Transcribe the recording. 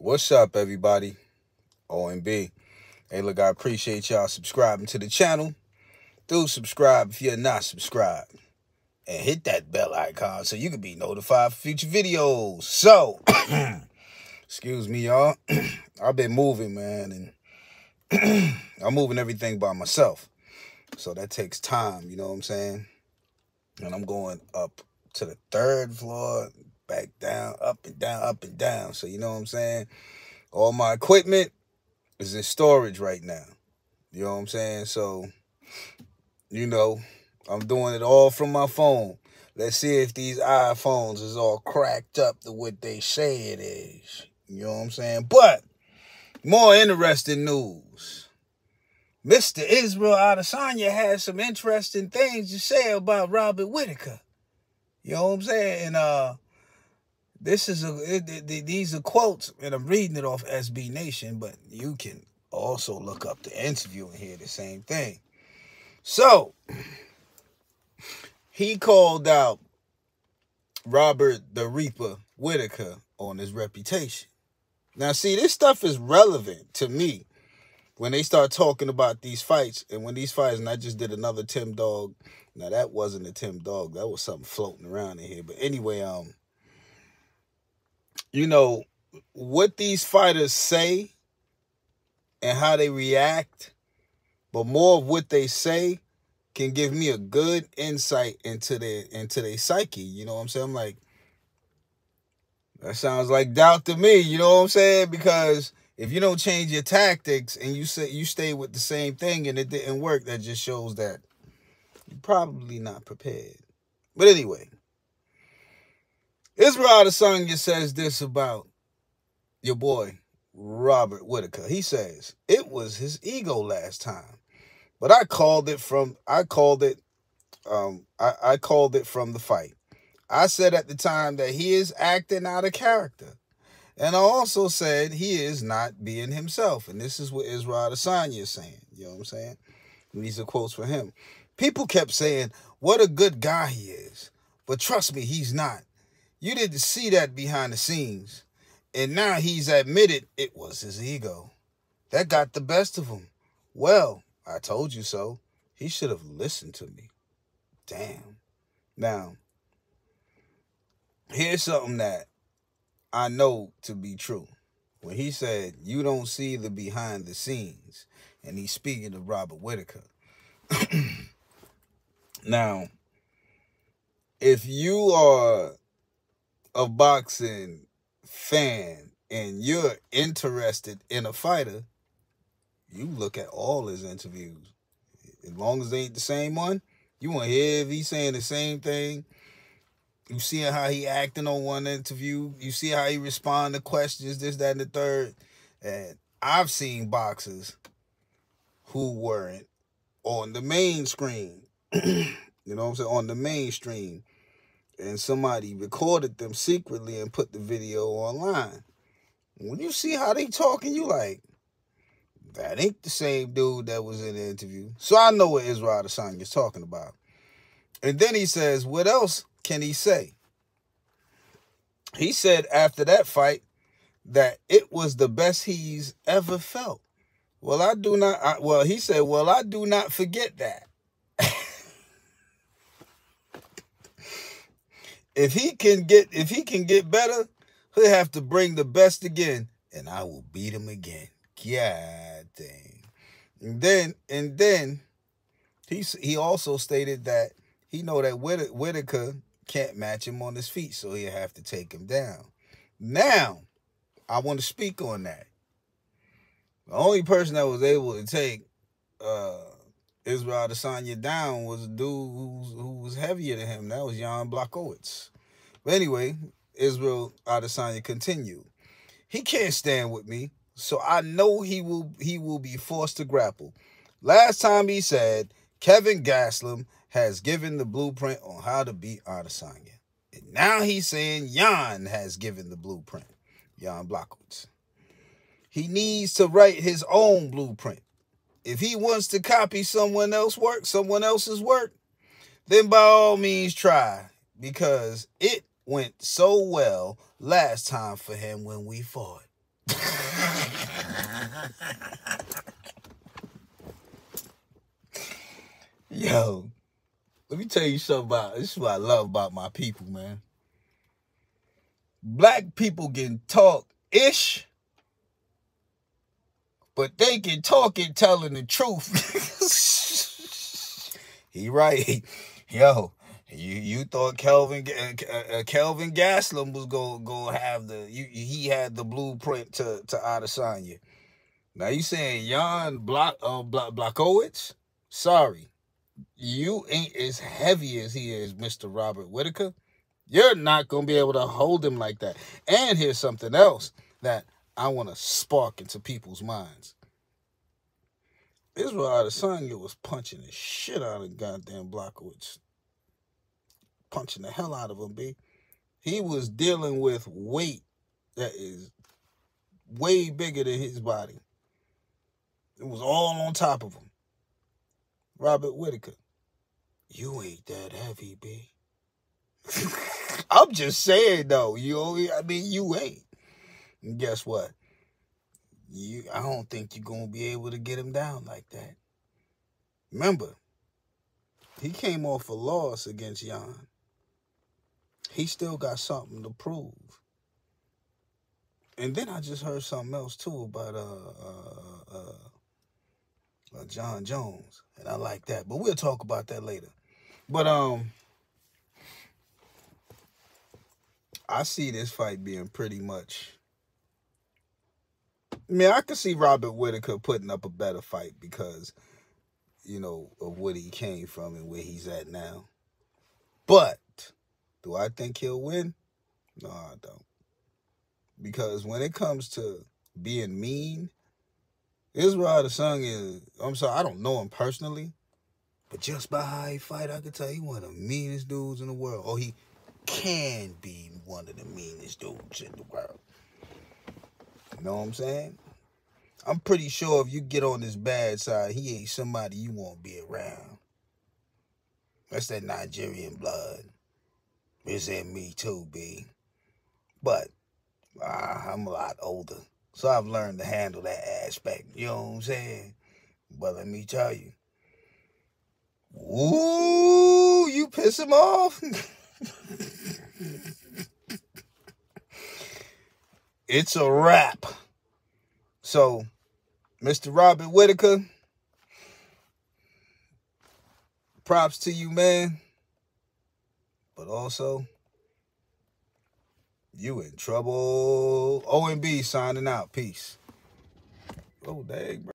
What's up, everybody? OMB. Hey, look, I appreciate y'all subscribing to the channel. Do subscribe if you're not subscribed. And hit that bell icon so you can be notified for future videos. So, excuse me, y'all. I've been moving, man, and I'm moving everything by myself. So that takes time, you know what I'm saying? And I'm going up to the 3rd floor, back down, up and down, up and down. So, you know what I'm saying? All my equipment is in storage right now. You know what I'm saying? So, you know, I'm doing it all from my phone. Let's see if these iPhones is all cracked up to what they say it is. You know what I'm saying? But, more interesting news. Mr. Israel Adesanya has some interesting things to say about Robert Whittaker. You know what I'm saying? And these are quotes, and I'm reading it off SB Nation, but you can also look up the interview and hear the same thing. So, he called out Robert the Reaper Whittaker on his reputation. Now, see, this stuff is relevant to me when they start talking about these fights, and when these fights, and I just did another Tim Dog. Now, that wasn't a Tim Dog. That was something floating around in here. But anyway, you know, what these fighters say and how they react, but more of what they say can give me a good insight into their psyche. You know what I'm saying? I'm like, that sounds like doubt to me. You know what I'm saying? Because if you don't change your tactics and you stay with the same thing and it didn't work, that just shows that you're probably not prepared. But anyway, Israel Adesanya says this about your boy Robert Whittaker. He says it was his ego last time, but I called it from the fight. I said at the time that he is acting out of character. And I also said he is not being himself. And this is what Israel Adesanya is saying. You know what I'm saying? And these are quotes for him. People kept saying, what a good guy he is. But trust me, he's not. You didn't see that behind the scenes. And now he's admitted it was his ego that got the best of him. Well, I told you so. He should have listened to me. Damn. Now, here's something that I know to be true. When he said, you don't see the behind the scenes, and he's speaking of Robert Whittaker. Now, if you are a boxing fan and you're interested in a fighter, you look at all his interviews. As long as they ain't the same one, you want to hear if he's saying the same thing. You see how he acting on one interview. You see how he respond to questions, this, that, and the third. And I've seen boxers who weren't on the main screen. You know what I'm saying? On the mainstream. And somebody recorded them secretly and put the video online. When you see how they talking, you like, that ain't the same dude that was in the interview. So I know what Israel Adesanya is talking about. And then he says, what else can he say? He said after that fight that it was the best he's ever felt. Well, I do not forget that. If he can get better, he'll have to bring the best again, and I will beat him again. God dang. And then he also stated that he know that Whittaker can't match him on his feet, so he'll have to take him down. Now, I want to speak on that. The only person that was able to take Israel Adesanya down was a dude who was heavier than him. That was Jan Blachowicz. But anyway, Israel Adesanya continued. He can't stand with me, so I know he will be forced to grapple. Last time he said, Kevin Gastelum has given the blueprint on how to beat Adesanya. And now he's saying Jan has given the blueprint. Jan Blachowicz. He needs to write his own blueprint. If he wants to copy someone else's work, then by all means try. Because it went so well last time for him when we fought. Yo, let me tell you something about this is what I love about my people, man. Black people can talk ish, but they can talk it telling the truth. He right. Yo, you thought Kelvin Gaslam was go have he had the blueprint to Adesanya. Now you saying Jan Blachowicz? Sorry, you ain't as heavy as he is, Mr. Robert Whittaker. You're not gonna be able to hold him like that. And here's something else that I want to spark into people's minds. Israel Adesanya was punching the shit out of goddamn Blachowicz. Punching the hell out of him, B. He was dealing with weight that is way bigger than his body. It was all on top of him. Robert Whittaker, you ain't that heavy, B. I'm just saying, though. You ain't. And guess what? I don't think you're going to be able to get him down like that. Remember, he came off a loss against Jan. He still got something to prove. And then I just heard something else, too, about John Jones. And I like that. But we'll talk about that later. But I see this fight being pretty much... I mean, I could see Robert Whittaker putting up a better fight because, you know, of what he came from and where he's at now. But do I think he'll win? No, I don't. Because when it comes to being mean, Israel Adesanya is... I'm sorry, I don't know him personally. But just by how he fight, I can tell you one of the meanest dudes in the world. Or he can be one of the meanest dudes in the world. You know what I'm saying? I'm pretty sure if you get on this bad side, he ain't somebody you want to be around. That's that Nigerian blood. It's in me too, B. But I'm a lot older. So I've learned to handle that aspect. You know what I'm saying? But let me tell you. Ooh, you piss him off? It's a wrap. So, Mr. Robert Whittaker, props to you, man. But also, you in trouble. OMB signing out. Peace. Oh, dang, bro.